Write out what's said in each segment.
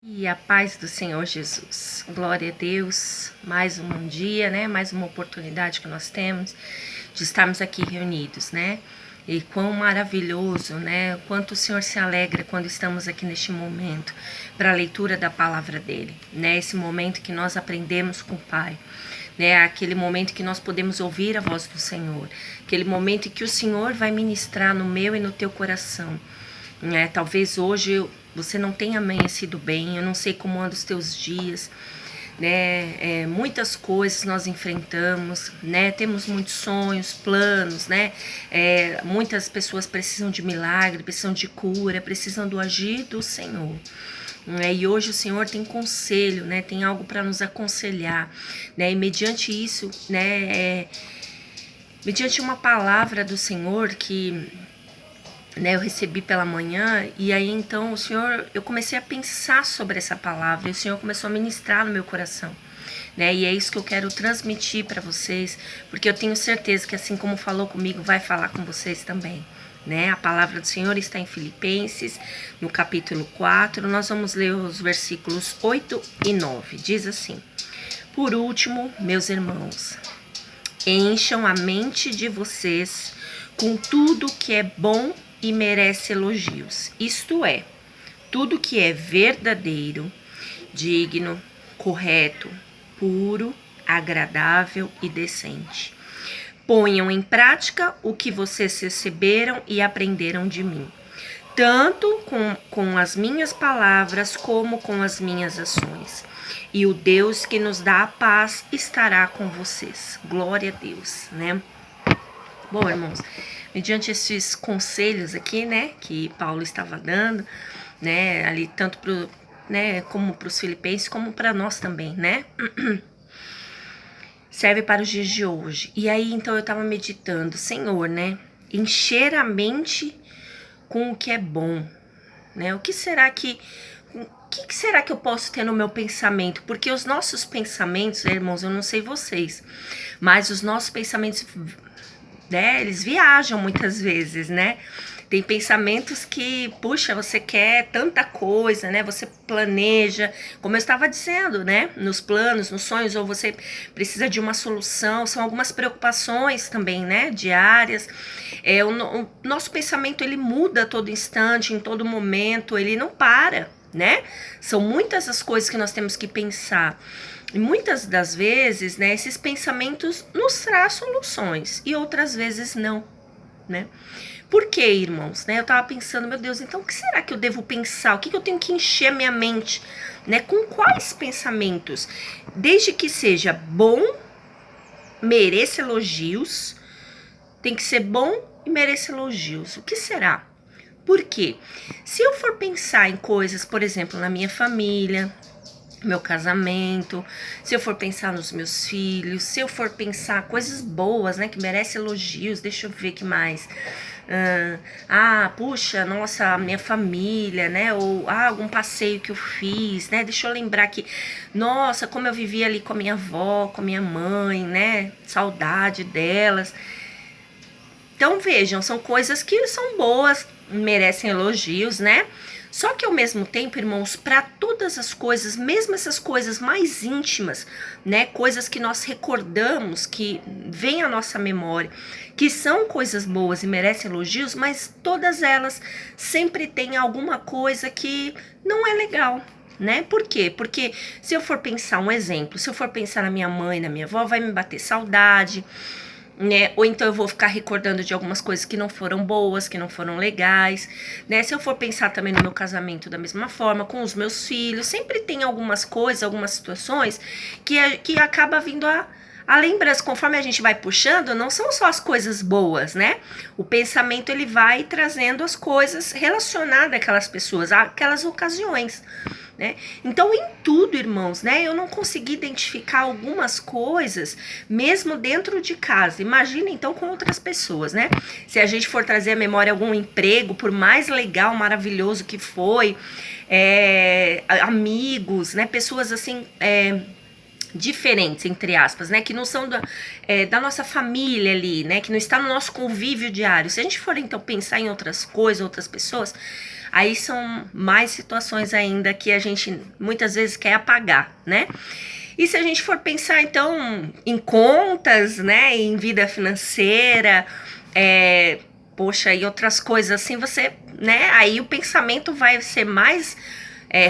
E a paz do Senhor Jesus. Glória a Deus. Mais um dia, né? Mais uma oportunidade que nós temos de estarmos aqui reunidos, né? E quão maravilhoso, né? Quanto o Senhor se alegra quando estamos aqui neste momento para a leitura da palavra dele, né? Esse momento que nós aprendemos com o Pai, né? Aquele momento que nós podemos ouvir a voz do Senhor, aquele momento em que o Senhor vai ministrar no meu e no teu coração, né? Talvez hoje você não tenha amanhecido bem, eu não sei como andam os teus dias, né? Muitas coisas nós enfrentamos, né? Temos muitos sonhos, planos, né? Muitas pessoas precisam de milagre, precisam de cura, precisam do agir do Senhor. E hoje o Senhor tem conselho, né? Tem algo para nos aconselhar, né? E mediante isso, né? Mediante uma palavra do Senhor que, né, eu recebi pela manhã, e aí então eu comecei a pensar sobre essa palavra, e o Senhor começou a ministrar no meu coração, né, e é isso que eu quero transmitir para vocês, porque eu tenho certeza que assim como falou comigo, vai falar com vocês também, né. A palavra do Senhor está em Filipenses, no capítulo 4, nós vamos ler os versículos 8 e 9, diz assim: por último, meus irmãos, encham a mente de vocês com tudo que é bom e merece elogios, isto é, tudo que é verdadeiro, digno, correto, puro, agradável e decente. Ponham em prática o que vocês receberam e aprenderam de mim, tanto com as minhas palavras como com as minhas ações. E o Deus que nos dá a paz estará com vocês. Glória a Deus, né? Bom, irmãos, mediante esses conselhos aqui, né, que Paulo estava dando, né, ali tanto pro, né, como para os filipenses, como para nós também, né, serve para os dias de hoje. E aí, então, eu estava meditando, Senhor, né, encher a mente com o que é bom, né, o que será que eu posso ter no meu pensamento? Porque os nossos pensamentos, irmãos, eu não sei vocês, mas os nossos pensamentos, né, eles viajam muitas vezes, né? Tem pensamentos que, puxa, você quer tanta coisa, né? Você planeja, como eu estava dizendo, né? Nos planos, nos sonhos, ou você precisa de uma solução, são algumas preocupações também, né? Diárias. O nosso pensamento, ele muda a todo instante, em todo momento, ele não para, né? São muitas as coisas que nós temos que pensar. E muitas das vezes, né, esses pensamentos nos trazem soluções e outras vezes não, né? Por quê, irmãos? Né? Eu tava pensando, meu Deus, então o que será que eu devo pensar? O que eu tenho que encher a minha mente? Né? Com quais pensamentos? Desde que seja bom, mereça elogios, tem que ser bom e mereça elogios. O que será? Por quê? Se eu for pensar em coisas, por exemplo, na minha família, meu casamento, se eu for pensar nos meus filhos, se eu for pensar coisas boas, né, que merecem elogios, deixa eu ver que mais. Puxa, nossa, minha família, né, ou algum passeio que eu fiz, né, deixa eu lembrar que, nossa, como eu vivia ali com a minha avó, com a minha mãe, né, saudade delas. Então vejam, são coisas que são boas, merecem elogios, né? Só que ao mesmo tempo, irmãos, para todas as coisas, mesmo essas coisas mais íntimas, né, coisas que nós recordamos, que vêm à nossa memória, que são coisas boas e merecem elogios, mas todas elas sempre têm alguma coisa que não é legal, né? Por quê? Porque se eu for pensar um exemplo, se eu for pensar na minha mãe, na minha avó, vai me bater saudade, né? Ou então eu vou ficar recordando de algumas coisas que não foram boas, que não foram legais, né? Se eu for pensar também no meu casamento da mesma forma, com os meus filhos, sempre tem algumas coisas, algumas situações que acaba vindo a lembrança. Conforme a gente vai puxando, não são só as coisas boas, né? O pensamento, ele vai trazendo as coisas relacionadas àquelas pessoas, àquelas ocasiões, né? Então, em tudo, irmãos, né, eu não consegui identificar algumas coisas, mesmo dentro de casa. Imagina, então, com outras pessoas, né? Se a gente for trazer à memória algum emprego, por mais legal, maravilhoso que foi, amigos, né, pessoas assim, diferentes, entre aspas, né, que não são da nossa família ali, né, que não está no nosso convívio diário. Se a gente for, então, pensar em outras coisas, outras pessoas, aí são mais situações ainda que a gente muitas vezes quer apagar, né? E se a gente for pensar, então, em contas, né, em vida financeira, poxa, e outras coisas assim, você, né, aí o pensamento vai ser mais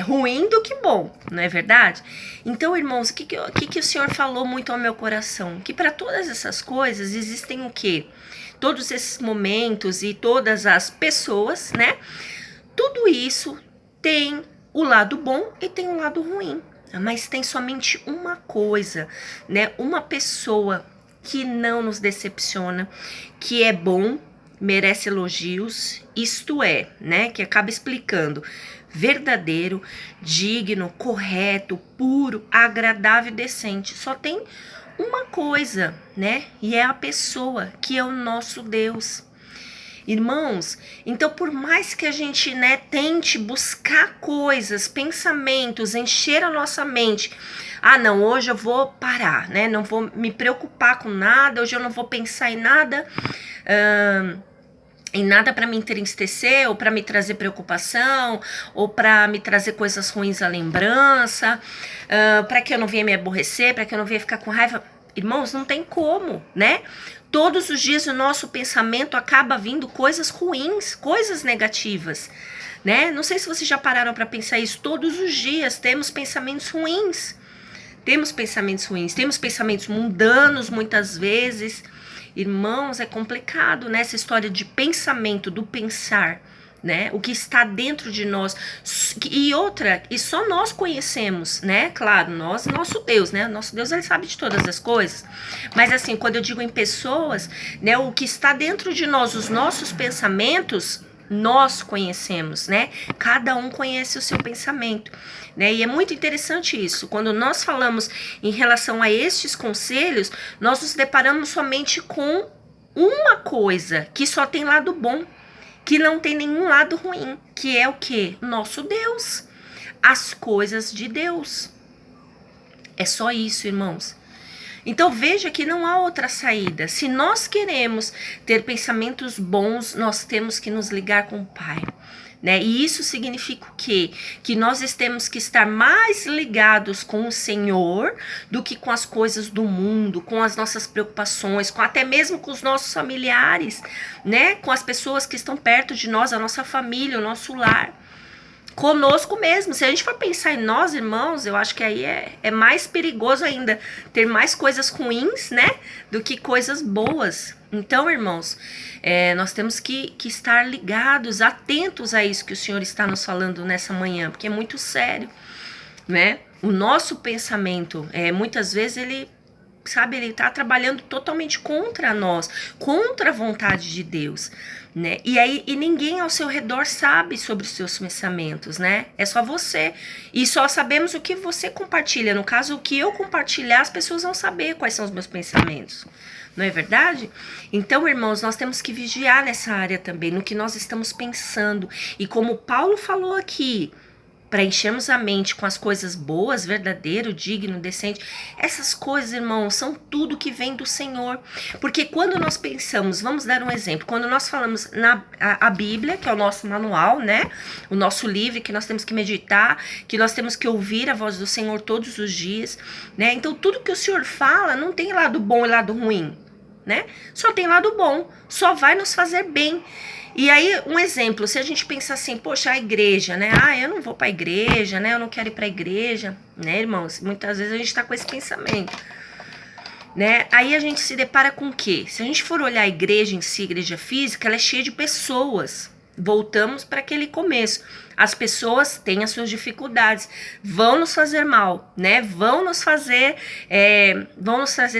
ruim do que bom, não é verdade? Então, irmãos, o que o Senhor falou muito ao meu coração? Que para todas essas coisas existem o quê? Todos esses momentos e todas as pessoas, né? Tudo isso tem o lado bom e tem o lado ruim. Mas tem somente uma coisa, né? Uma pessoa que não nos decepciona, que é bom, merece elogios, isto é, né? Que acaba explicando verdadeiro, digno, correto, puro, agradável e decente. Só tem uma coisa, né? E é a pessoa, que é o nosso Deus. Irmãos, então por mais que a gente, né, tente buscar coisas, pensamentos, encher a nossa mente, não, hoje eu vou parar, né, não vou me preocupar com nada, hoje eu não vou pensar em nada para me entristecer, ou para me trazer preocupação, ou para me trazer coisas ruins à lembrança, para que eu não venha me aborrecer, para que eu não venha ficar com raiva. Irmãos, não tem como, né? Todos os dias o nosso pensamento acaba vindo coisas ruins, coisas negativas, né? Não sei se vocês já pararam para pensar isso. Todos os dias temos pensamentos ruins. Temos pensamentos mundanos muitas vezes. Irmãos, é complicado, né? Essa história de pensamento, do pensar, né? O que está dentro de nós. E só nós conhecemos, né? Claro, nosso Deus, né? Nosso Deus, ele sabe de todas as coisas. Mas assim, quando eu digo em pessoas, né? O que está dentro de nós, os nossos pensamentos, nós conhecemos, né? Cada um conhece o seu pensamento, né? E é muito interessante isso. Quando nós falamos em relação a estes conselhos, nós nos deparamos somente com uma coisa que só tem lado bom, que não tem nenhum lado ruim, que é o quê? Nosso Deus. As coisas de Deus. É só isso, irmãos. Então veja que não há outra saída. Se nós queremos ter pensamentos bons, nós temos que nos ligar com o Pai, né? E isso significa o quê? Que nós temos que estar mais ligados com o Senhor do que com as coisas do mundo, com as nossas preocupações, até mesmo com os nossos familiares, né? Com as pessoas que estão perto de nós, a nossa família, o nosso lar. Conosco mesmo. Se a gente for pensar em nós, irmãos, eu acho que aí é mais perigoso ainda ter mais coisas ruins, né, do que coisas boas. Então, irmãos, nós temos que estar ligados, atentos a isso que o Senhor está nos falando nessa manhã, porque é muito sério, né? O nosso pensamento, muitas vezes ele está trabalhando totalmente contra nós, contra a vontade de Deus, né? E ninguém ao seu redor sabe sobre os seus pensamentos, né? É só você. E só sabemos o que você compartilha. No caso, o que eu compartilhar, as pessoas vão saber quais são os meus pensamentos. Não é verdade? Então, irmãos, nós temos que vigiar nessa área também, no que nós estamos pensando. E como Paulo falou aqui, para enchermos a mente com as coisas boas, verdadeiro, digno, decente. Essas coisas, irmãos, são tudo que vem do Senhor. Porque quando nós pensamos, vamos dar um exemplo, quando nós falamos a Bíblia, que é o nosso manual, né? O nosso livro, que nós temos que meditar, que nós temos que ouvir a voz do Senhor todos os dias, né? Então, tudo que o Senhor fala não tem lado bom e lado ruim, né? Só tem lado bom, só vai nos fazer bem. E aí, um exemplo, se a gente pensar assim, poxa, a igreja, né? Eu não vou pra igreja, né? Eu não quero ir pra igreja, né, irmãos? Muitas vezes a gente tá com esse pensamento, né? Aí a gente se depara com o quê? Se a gente for olhar a igreja em si, a igreja física, ela é cheia de pessoas. Voltamos para aquele começo. As pessoas têm as suas dificuldades, vão nos fazer mal, né? Vão nos trazer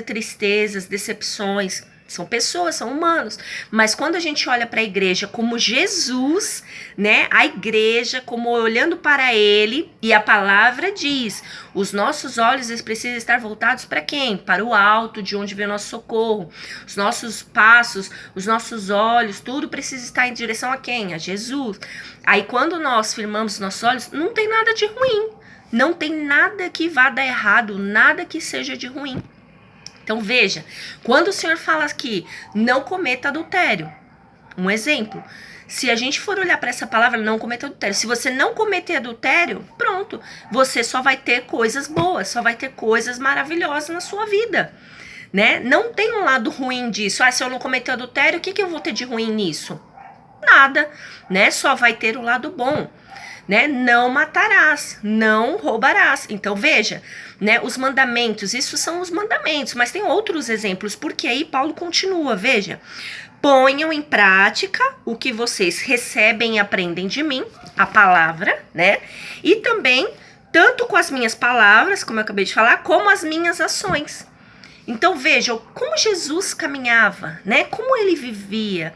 tristezas, decepções. São pessoas, são humanos. Mas quando a gente olha para a igreja como Jesus, né? A igreja como olhando para ele, e a palavra diz, os nossos olhos eles precisam estar voltados para quem? Para o alto, de onde vem o nosso socorro. Os nossos passos, os nossos olhos, tudo precisa estar em direção a quem? A Jesus. Aí quando nós firmamos os nossos olhos, não tem nada de ruim. Não tem nada que vá dar errado, nada que seja de ruim. Então veja, quando o Senhor fala aqui, não cometa adultério, um exemplo, Se a gente for olhar para essa palavra, não cometer adultério. Se você não cometer adultério, pronto. Você só vai ter coisas boas, só vai ter coisas maravilhosas na sua vida, né? Não tem um lado ruim disso. Se eu não cometer adultério, o que eu vou ter de ruim nisso? Nada, né? Só vai ter o lado bom, né? Não matarás, não roubarás. Então veja, né? Os mandamentos, isso são os mandamentos, mas tem outros exemplos, porque aí Paulo continua, veja. Ponham em prática o que vocês recebem e aprendem de mim, a palavra, né? E também, tanto com as minhas palavras, como eu acabei de falar, como as minhas ações. Então vejam como Jesus caminhava, né? Como ele vivia,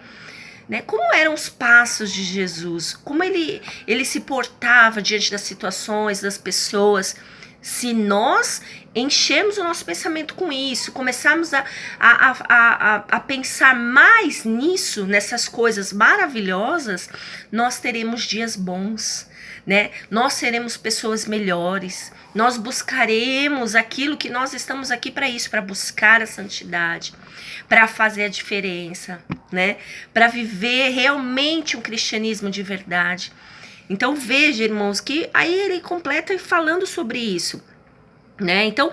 né? Como eram os passos de Jesus, como ele se portava diante das situações, das pessoas. Se nós enchermos o nosso pensamento com isso, começarmos a pensar mais nisso, nessas coisas maravilhosas, nós teremos dias bons, né? Nós seremos pessoas melhores, nós buscaremos aquilo que nós estamos aqui para isso, para buscar a santidade, para fazer a diferença, né? Para viver realmente um cristianismo de verdade. Então veja, irmãos, que aí ele completa falando sobre isso, né? Então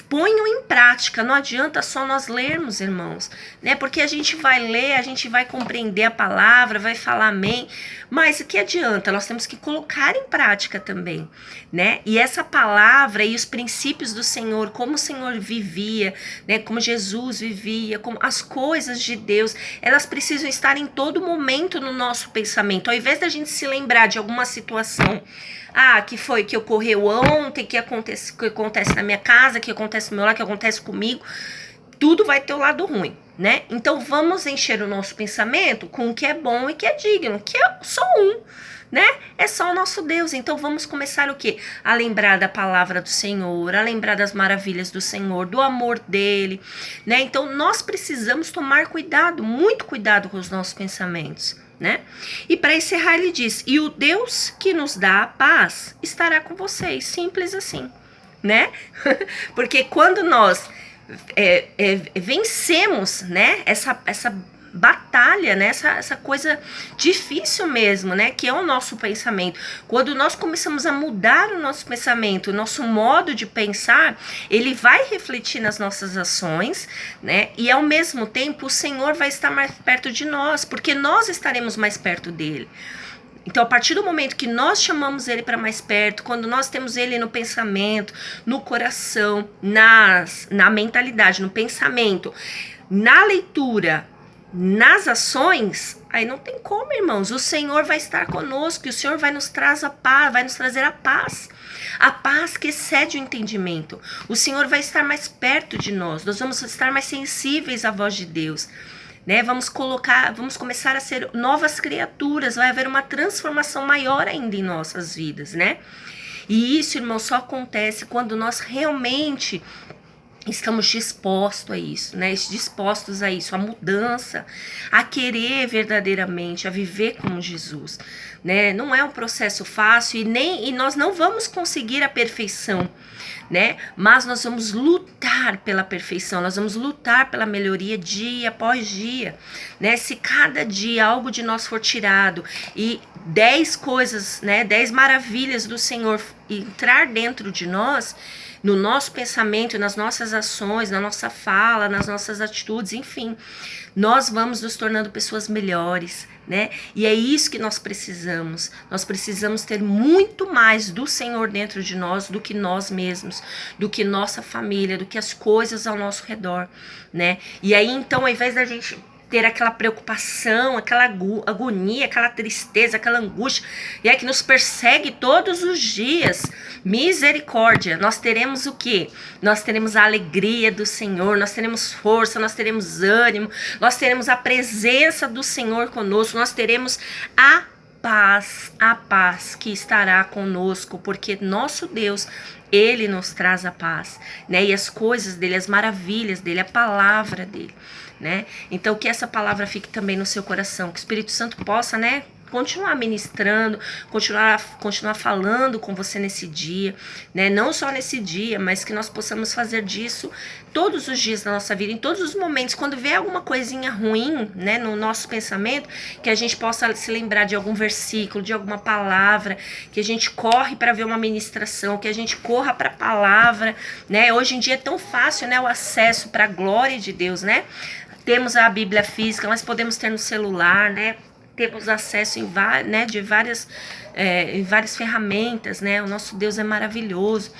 ponham em prática, não adianta só nós lermos, irmãos, né? Porque a gente vai ler, a gente vai compreender a palavra, vai falar amém, mas o que adianta? Nós temos que colocar em prática também, né? E essa palavra e os princípios do Senhor, como o Senhor vivia, né? Como Jesus vivia, como as coisas de Deus, elas precisam estar em todo momento no nosso pensamento, ao invés da gente se lembrar de alguma situação, que foi que ocorreu ontem, que acontece na minha casa, que acontece no meu lado, que acontece comigo, tudo vai ter o lado ruim, né? Então vamos encher o nosso pensamento com o que é bom e que é digno, que é só um, né? É só o nosso Deus. Então vamos começar o quê? A lembrar da palavra do Senhor, a lembrar das maravilhas do Senhor, do amor dele, né? Então nós precisamos tomar cuidado, muito cuidado com os nossos pensamentos, né? E para encerrar ele diz: e o Deus que nos dá a paz estará com vocês, simples assim, né? Porque quando nós vencemos, né, essa batalha, né, essa coisa difícil mesmo, né, que é o nosso pensamento, quando nós começamos a mudar o nosso pensamento, o nosso modo de pensar, ele vai refletir nas nossas ações, né, e ao mesmo tempo o Senhor vai estar mais perto de nós, porque nós estaremos mais perto dele. Então, a partir do momento que nós chamamos ele para mais perto, quando nós temos ele no pensamento, no coração, na mentalidade, no pensamento, na leitura, nas ações, aí não tem como, irmãos. O Senhor vai estar conosco e o Senhor vai nos trazer a paz, vai nos trazer a paz que excede o entendimento. O Senhor vai estar mais perto de nós vamos estar mais sensíveis à voz de Deus, né? Vamos começar a ser novas criaturas, vai haver uma transformação maior ainda em nossas vidas, né? E isso, irmão, só acontece quando nós realmente estamos dispostos a isso, né? Dispostos a isso, a mudança, a querer verdadeiramente, a viver como Jesus, né? Não é um processo fácil e nós não vamos conseguir a perfeição, né? Mas nós vamos lutar pela perfeição, nós vamos lutar pela melhoria dia após dia, né? Se cada dia algo de nós for tirado e 10 coisas, né? 10 maravilhas do Senhor entrar dentro de nós, no nosso pensamento, nas nossas ações, na nossa fala, nas nossas atitudes, enfim, nós vamos nos tornando pessoas melhores, né? E é isso que nós precisamos. Nós precisamos ter muito mais do Senhor dentro de nós do que nós mesmos, do que nossa família, do que as coisas ao nosso redor, né? E aí, então, ao invés da gente ter aquela preocupação, aquela agonia, aquela tristeza, aquela angústia, e é que nos persegue todos os dias, misericórdia, nós teremos o quê? Nós teremos a alegria do Senhor, nós teremos força, nós teremos ânimo, nós teremos a presença do Senhor conosco, nós teremos a paz que estará conosco, porque nosso Deus, ele nos traz a paz, né? E as coisas dele, as maravilhas dele, a palavra dele, né? Então que essa palavra fique também no seu coração, que o Espírito Santo possa, né, continuar ministrando, continuar falando com você nesse dia, né? Não só nesse dia, mas que nós possamos fazer disso todos os dias da nossa vida, em todos os momentos, quando vê alguma coisinha ruim, né, no nosso pensamento, que a gente possa se lembrar de algum versículo, de alguma palavra, que a gente corre para ver uma ministração, que a gente corra para a palavra, né? Hoje em dia é tão fácil, né, o acesso para a glória de Deus, né? Temos a Bíblia física, mas podemos ter no celular, né? Temos acesso de várias ferramentas, né? O nosso Deus é maravilhoso.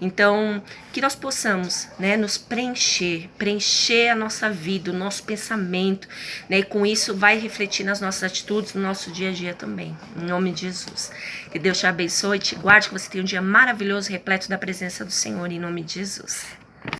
Então, que nós possamos, né, nos preencher a nossa vida, o nosso pensamento, né? E com isso vai refletir nas nossas atitudes, no nosso dia a dia também. Em nome de Jesus. Que Deus te abençoe, te guarde, que você tenha um dia maravilhoso, repleto da presença do Senhor, em nome de Jesus.